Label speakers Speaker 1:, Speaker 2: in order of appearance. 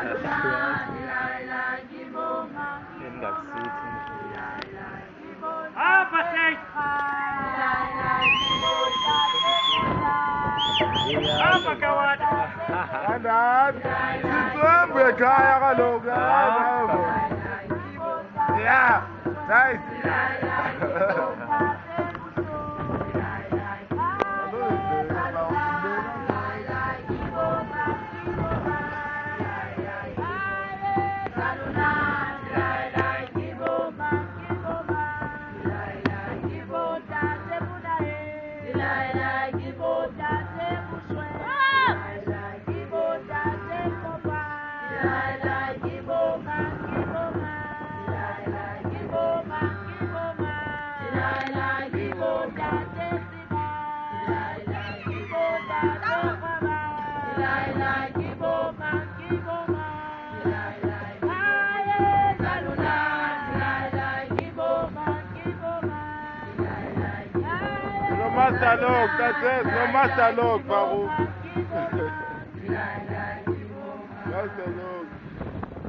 Speaker 1: Apa kawan?
Speaker 2: Anak, siswa berkaya kalau ya, nice. Master Log, that's it. No Master Log, Babu. Master Log.